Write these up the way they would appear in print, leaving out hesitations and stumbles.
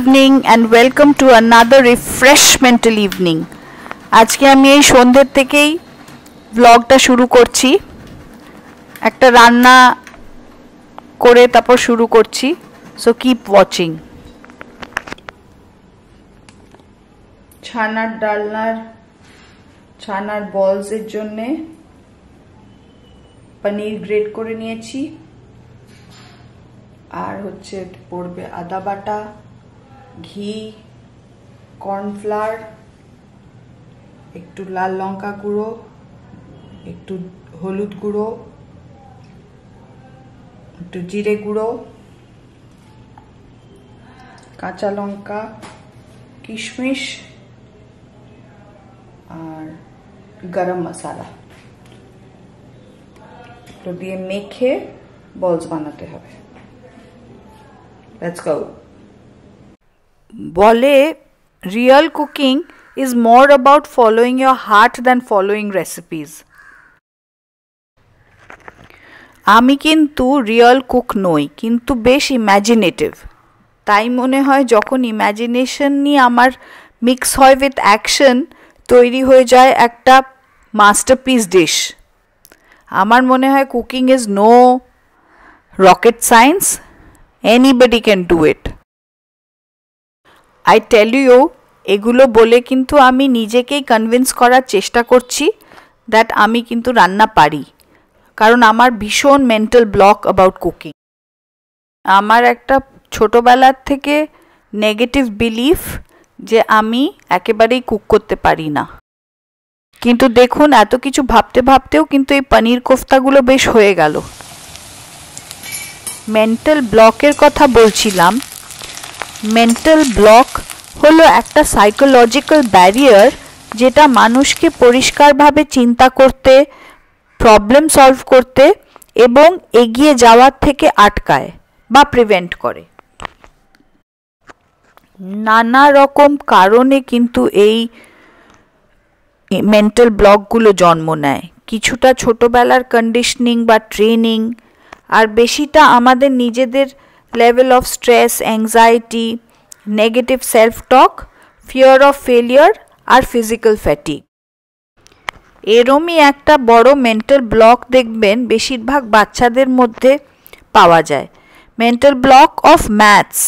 evening and welcome to another refreshmental evening. আজকে আমি এই সন্ধ্যের থেকেই ব্লগটা শুরু করছি, একটা রান্না করে তারপর শুরু করছি, সো কিপ ওয়াচিং। ছানার বলসের জন্য পনির গ্রেট করে নিয়েছি, আর হচ্ছে পড়বে আদা বাটা, ঘি, কর্নফ্লাওয়ার, একটু লাল লঙ্কা গুঁড়ো, একটু হলুদ গুঁড়ো, একটু জিরে গুঁড়ো, কাঁচা লঙ্কা, কিশমিশ আর গরম মশলা তো দিয়ে মেখে বলস বানাতে হবে। Let's go. বলে real cooking is more about following your heart than following recipes. আমি কিন্তু রিয়েল কুক নই, কিন্তু বেশ ইম্যাজিনেটিভ। তাই মনে হয় যখন ইম্যাজিনেশন নিয়ে আমার মিক্স হয় উইথ অ্যাকশন, তৈরি হয়ে যায় একটা মাস্টারপিস ডিশ। আমার মনে হয় cooking is no rocket science, anybody can do it. I tell you, এগুলো বলে কিন্তু আমি নিজেকেই কনভিন্স করার চেষ্টা করছি দ্যাট আমি কিন্তু রান্না পারি, কারণ আমার ভীষণ মেন্টাল ব্লক অ্যাবাউট কুকিং। আমার একটা ছোটোবেলার থেকে নেগেটিভ বিলিফ যে আমি একেবারেই কুক করতে পারি না। কিন্তু দেখুন, এত কিছু ভাবতে ভাবতেও কিন্তু এই পনির কোফতাগুলো বেশ হয়ে গেল। মেন্টাল ব্লকের কথা বলছিলাম। মেন্টাল ব্লক হলো একটা সাইকোলজিক্যাল ব্যারিয়ার, যেটা মানুষকে পরিষ্কারভাবে চিন্তা করতে, প্রবলেম সলভ করতে এবং এগিয়ে যাওয়ার থেকে আটকায় বা প্রিভেন্ট করে। নানা রকম কারণে কিন্তু এই মেন্টাল ব্লকগুলো জন্ম নেয়। কিছুটা ছোটোবেলার কন্ডিশনিং বা ট্রেনিং, আর বেশিটা আমাদের নিজেদের level of stress, anxiety, negative self talk, fear of failure আর ফিজিক্যাল ফ্যাটিগ। এরমই একটা বড় মেন্টাল ব্লক দেখবেন বেশিরভাগ বাচ্চাদের মধ্যে পাওয়া যায়। Mental block of maths.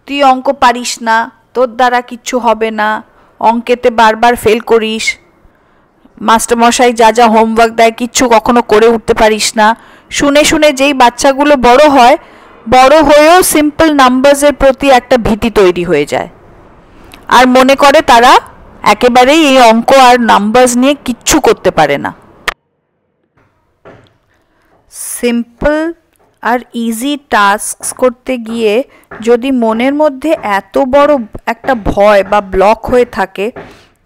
তুই অঙ্ক পারিস না, তোর দ্বারা কিচ্ছু হবে না, অঙ্কেতে বারবার ফেল করিস, মাস্টারমশাই যা যা হোমওয়ার্ক দেয় কিচ্ছু কখনো করে উঠতে পারিস না। শুনে শুনে যেই বাচ্চাগুলো বড় হয়, বড় হয়েও সিম্পল নাম্বারসের প্রতি একটা ভীতি তৈরি হয়ে যায়, আর মনে করে তারা একেবারেই এই অঙ্ক আর নাম্বারস নিয়ে কিচ্ছু করতে পারে না। সিম্পল আর ইজি টাস্ক করতে গিয়ে যদি মনের মধ্যে এত বড় একটা ভয় বা ব্লক হয়ে থাকে,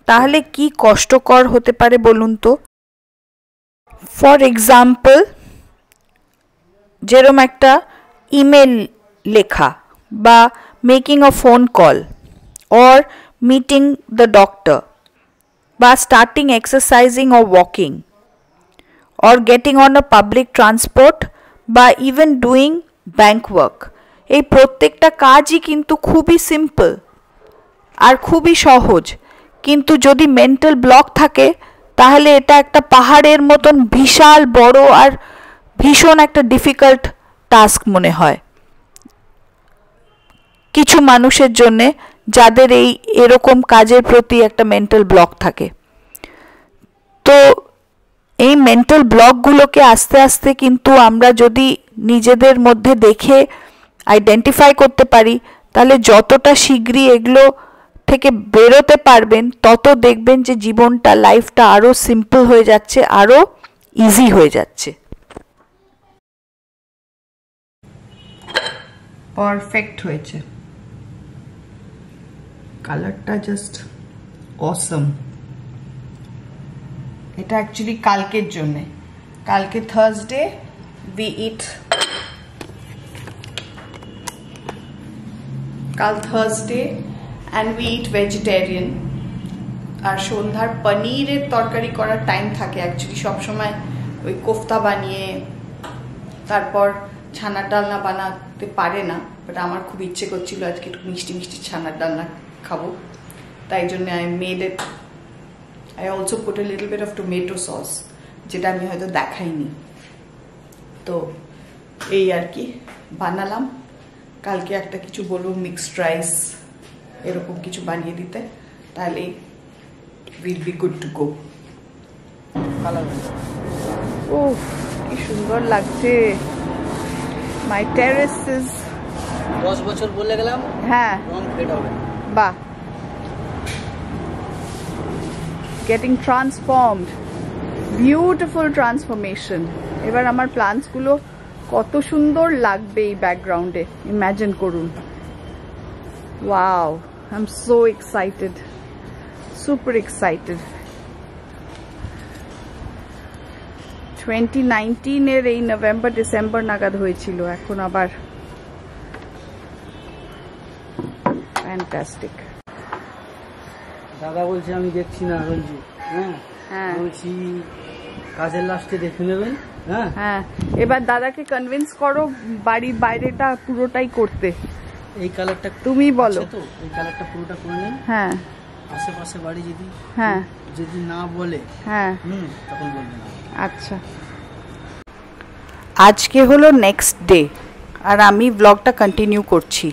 তাহলে কি কষ্টকর হতে পারে বলুন তো। ফর এক্সাম্পল, যেরকম একটা ইমেল লেখা, বা making a phone call, or meeting the doctor, বা starting exercising or walking, or getting on a public transport, বা ইভেন ডুইং ব্যাঙ্ক ওয়ার্ক। এই প্রত্যেকটা কাজই কিন্তু খুবই সিম্পল আর খুবই সহজ, কিন্তু যদি মেন্টাল ব্লক থাকে তাহলে এটা একটা পাহাড়ের মতন বিশাল বড় আর ভীষণ একটা ডিফিকাল্ট টাস্ক মনে হয় কিছু মানুষের জন্যে, যাদের এরকম কাজের প্রতি একটা মেন্টাল ব্লক থাকে। তো এই মেন্টাল ব্লকগুলোকে আস্তে আস্তে কিন্তু আমরা যদি নিজেদের মধ্যে দেখে আইডেন্টিফাই করতে পারি, তাহলে যতটা শীঘ্রই এগুলো থেকে বেরোতে পারবেন, তত দেখবেন যে জীবনটা, লাইফটা আরও সিম্পল হয়ে যাচ্ছে, আরও ইজি হয়ে যাচ্ছে। পারফেক্ট হয়েছে, কালারটা জাস্ট অসম। এটা অ্যাকচুয়ালি কালকের জন্যে। কালকে থার্সডে, উই ইট, কাল Thursday and we eat vegetarian. আর সন্ধ্যার পনিরের তরকারি করার টাইম থাকে অ্যাকচুয়ালি সবসময়, ওই কোফতা বানিয়ে তারপর ছানার ডালনা বানাতে পারে না, বাট আমার খুব ইচ্ছে করছিল আজকে একটু মিষ্টি মিষ্টি ছানার ডালনা খাবো, তাই জন্য I made it. I also put a little bit of tomato sauce, যেটা আমি হয়তো দেখাইনি। তো এই আর কি বানালাম। কালকে একটা কিছু বলবো মিক্সড রাইস এরকম কিছু বানিয়ে দিতে, তাহলে will be good to go. ও কি সুন্দর লাগছে। মাই টেরেস ইজ 10 বছর বলে গেলাম, হ্যাঁ রং ফেড হবে। বাহ, গেটিং ট্রান্সফর্মড, বিউটিফুল ট্রান্সফরমেশন। এবার আমার প্লান্টস গুলো কত সুন্দর লাগবে এই ব্যাকগ্রাউন্ডে, ইমাজিন করুন। Wow, I am so excited, super excited. 2019 এই নভেম্বর ডিসেম্বর নাগাদ হয়েছিল, এখন আবার ফ্যান্টাস্টিক। দাদা বলছে আমি দেখছি না রঞ্জু, হ্যাঁ বলছি কাজের লাস্টে দেখে নেবেন। হ্যাঁ, এবার দাদাকে কনভিন্স করো বাড়ির বাইরেটা পুরোটাই করতে। এই কালারটা তুমি বলো তো, এই কালারটা পুরোটা করে নেন। হ্যাঁ, আশেপাশে বাড়ি যদি না বলে তখন বলবেন। আচ্ছা, আজকে হলো নেক্সট ডে আর আমি ব্লগটা কন্টিনিউ করছি।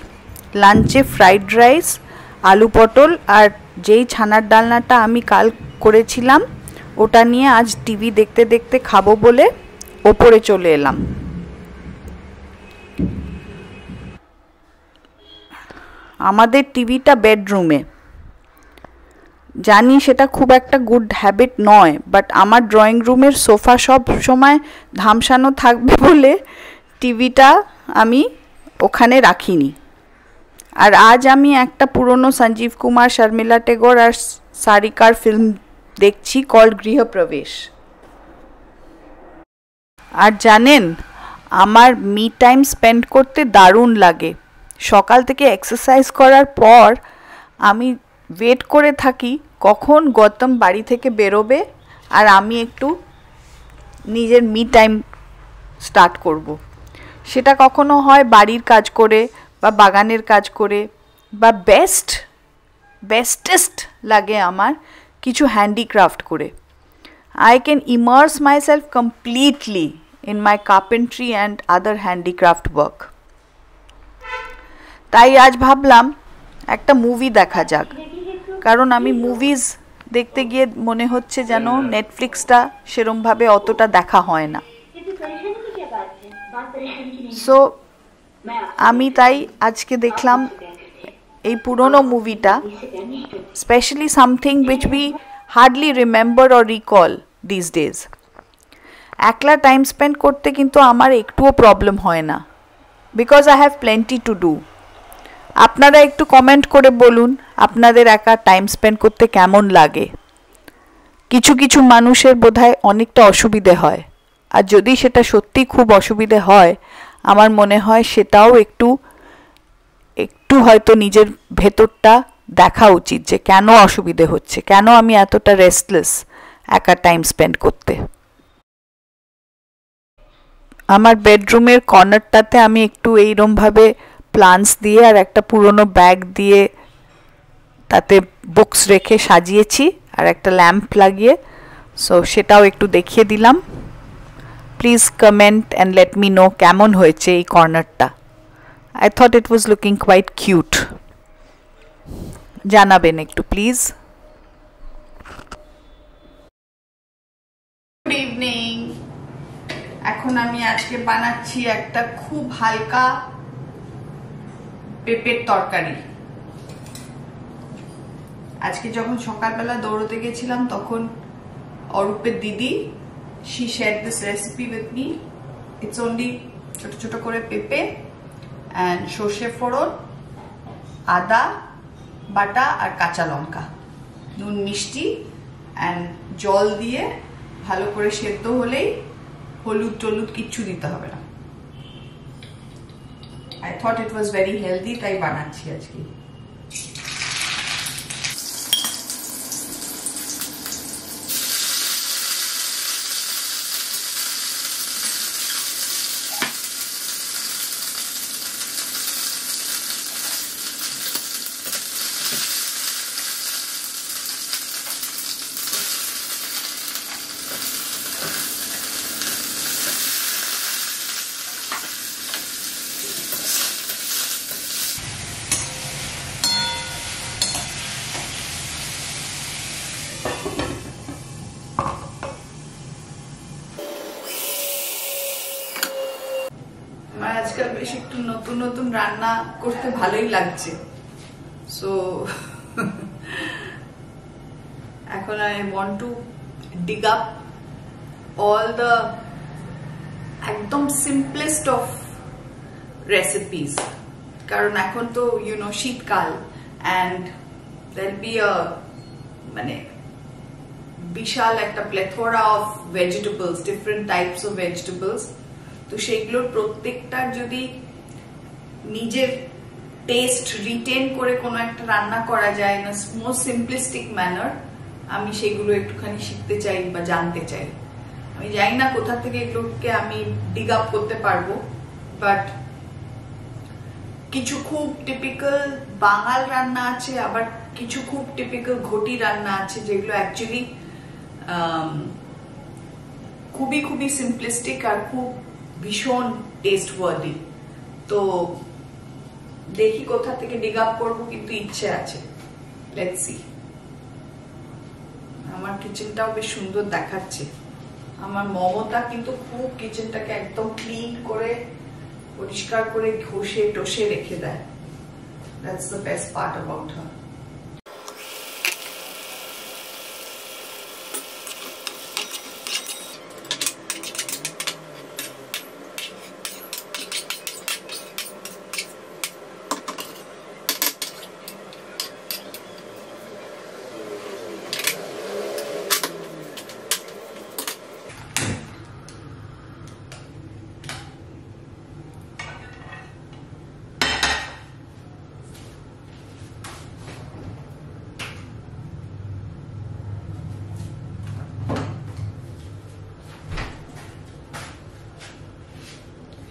লাঞ্চে ফ্রাইড রাইস, আলু পটল আর যেই ছানার ডালনাটা আমি কাল করেছিলাম ওটা নিয়ে আজ টিভি দেখতে দেখতে খাবো বলে ওপরে চলে এলাম। আমাদের টিভিটা বেডরুমে, জানি সেটা খুব একটা গুড হ্যাবিট নয়, বাট আমার ড্রয়িং রুমের সোফা সব সময় ধামসানো থাকবে বলে টিভিটা আমি ওখানে রাখিনি। আর আজ আমি একটা পুরনো সঞ্জীব কুমার, শর্মিলা টেগোর আর সারিকার ফিল্ম দেখছি কল্ড গৃহপ্রবেশ। আর জানেন, আমার মি টাইম স্পেন্ড করতে দারুণ লাগে। সকাল থেকে এক্সারসাইজ করার পর আমি ওয়েট করে থাকি কখন গৌতম বাড়ি থেকে বেরোবে আর আমি একটু নিজের মি টাইম স্টার্ট করব। সেটা কখনো হয় বাড়ির কাজ করে বা বাগানের কাজ করে, বা বেস্টেস্ট লাগে আমার কিছু হ্যান্ডিক্রাফট করে। I can immerse myself completely in my carpentry and other handicraft work. তাই আজ ভাবলাম একটা মুভি দেখা যাক, কারণ আমি মুভিজ দেখতে গিয়ে মনে হচ্ছে যেন নেটফ্লিক্সটা সেরমভাবে অতটা দেখা হয় না। সো আমি তাই আজকে দেখলাম এই পুরনো মুভিটা, specially something which we hardly remember or recall this days. একলা টাইম স্পেন্ড করতে কিন্তু আমার একটুও প্রবলেম হয় না, because I have plenty to do. আপনারা একটু কমেন্ট করে বলুন আপনাদের একা টাইম স্পেন্ড করতে কেমন লাগে। কিছু কিছু মানুষের বোধহয় অনেকটা অসুবিধে হয়, আর যদি সেটা সত্যি খুব অসুবিধে হয় আমার মনে হয় সেটাও একটু হয়তো নিজের ভেতরটা দেখা উচিত যে কেন অসুবিধে হচ্ছে, কেন আমি এতটা রেস্টলেস একা টাইম স্পেন্ড করতে। আমার বেডরুমের কর্নারটাতে আমি একটু এইরমভাবে প্লান্টস দিয়ে আর একটা পুরনো ব্যাগ দিয়ে তাতে বুকস রেখে সাজিয়েছি আর একটা ল্যাম্প লাগিয়ে, সো সেটাও একটু দেখিয়ে দিলাম। Please comment and let me no কেমন হয়েছে এই কর্নারটা। I thought it was looking quite cute. জানাবেন একটু প্লিজ। Good evening. এখন আমি আজকে বানাচ্ছি একটা খুব হালকা পেঁপের তরকারি। আজকে যখন সকালবেলা দৌড়তে গেছিলাম তখন অরূপের দিদি she shared this recipe with me. It's only ছোট ছোট করে পেঁপে and সর্ষে ফোড়ন, আদা বাটা আর কাঁচা লঙ্কা, নুন মিষ্টি and জল দিয়ে ভালো করে সেদ্ধ হলেই, হলুদ টলুদ কিচ্ছু দিতে হবে না। I thought it was very healthy, তাই বানাচ্ছি আজকে। আমার আজকাল বেশ একটু নতুন নতুন রান্না করতে ভালোই লাগছে, সো এখন I want to dig up all the একদম simplest of recipes, কারণ এখন তো শীতকাল and there'll be a মানে বিশাল একটা plethora of vegetables, different types of vegetables. তো সেইগুলোর প্রত্যেকটার যদি নিজের টেস্ট রিটেন করে কোনো একটা রান্না করা যায় না মোস্ট সিম্পলিস্টিক ম্যানার, আমি সেগুলো একটুখানি শিখতে চাই বা জানতে চাই। আমি জানি না কোথা থেকে এগুলোকে আমি ডিগ আপ করতে পারবো, বাট কিছু খুব টিপিক্যাল বাঙাল রান্না আছে, আবার কিছু খুব টিপিক্যাল ঘটি রান্না আছে যেগুলো অ্যাকচুয়ালি খুবই খুবই সিম্পলিস্টিক আর খুব ভীষণ টেস্ট ওয়ার্দি। তো দেখি কোথা থেকে ডিগ আপ করবো, কিন্তু ইচ্ছে আছে। Let's see. আমার কিচেনটাও বেশ সুন্দর দেখাচ্ছে। আমার মমতা কিন্তু খুব কিচেনটাকে একদম ক্লিন করে পরিষ্কার করে ঘষে টসে রেখে দেয়। That's the best part about her.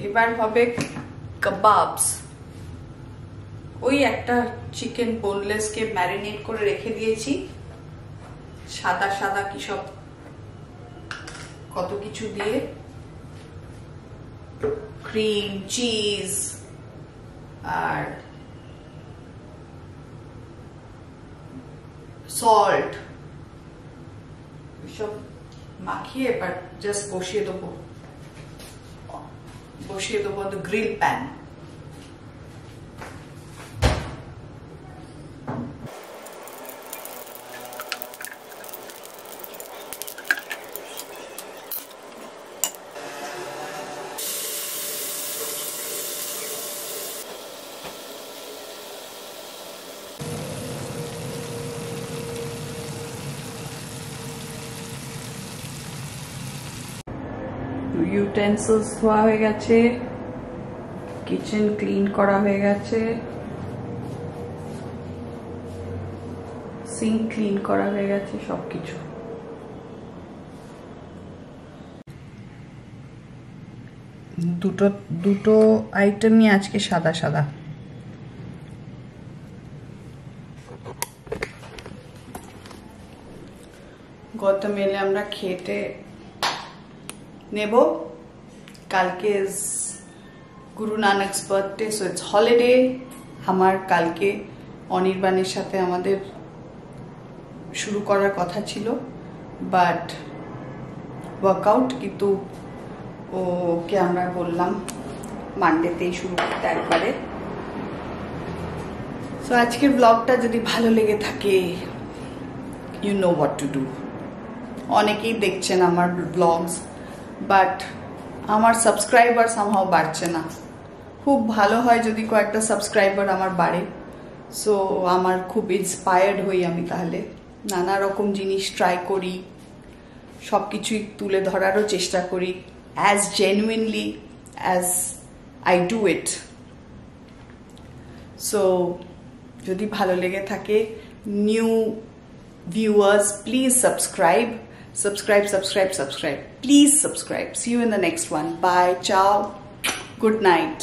এবার হবে কাবাবস। ওই একটা চিকেন বোনলেস কে ম্যারিনেট করে রেখে দিয়েছি, সাদা সাদা কি সব কত কিছু দিয়ে, ক্রিম, চিজ আর সল্ট সব মাখিয়ে এবার জাস্ট বসিয়ে দেবো the grill pan. ইউটেন্সিলস ধোয়া হয়ে গেছে, কিচেন ক্লিন করা হয়ে গেছে, সিঙ্ক ক্লিন করা হয়ে গেছে, সবকিছু। দুটো আইটেমই আজকে সাদা সাদা। গত মেলে আমরা খেতে নেব। কালকে গুরু নানকস বার্থডে, সো ইটস হলিডে। আমার কালকে অনির্বাণের সাথে আমাদের শুরু করার কথা ছিল, বাট ওয়ার্কআউট, কিন্তু ওকে আমরা বললাম মানডেতেই শুরু করতে একবারে। সো আজকের ব্লগটা যদি ভালো লেগে থাকে, you know what to do. অনেকেই দেখছেন আমার ব্লগস, বাট আমার সাবস্ক্রাইবার সামহাও বাড়ছে না। খুব ভালো হয় যদি কয়েকটা সাবস্ক্রাইবার আমার বাড়ে, সো আমার খুব ইন্সপায়ার্ড হই আমি। তাহলে নানা রকম জিনিস ট্রাই করি, সব কিছুই তুলে ধরারও চেষ্টা করি as genuinely as I do it. So যদি ভালো লেগে থাকে, new viewers, please subscribe. Please subscribe. See you in the next one. Bye. Ciao. Good night.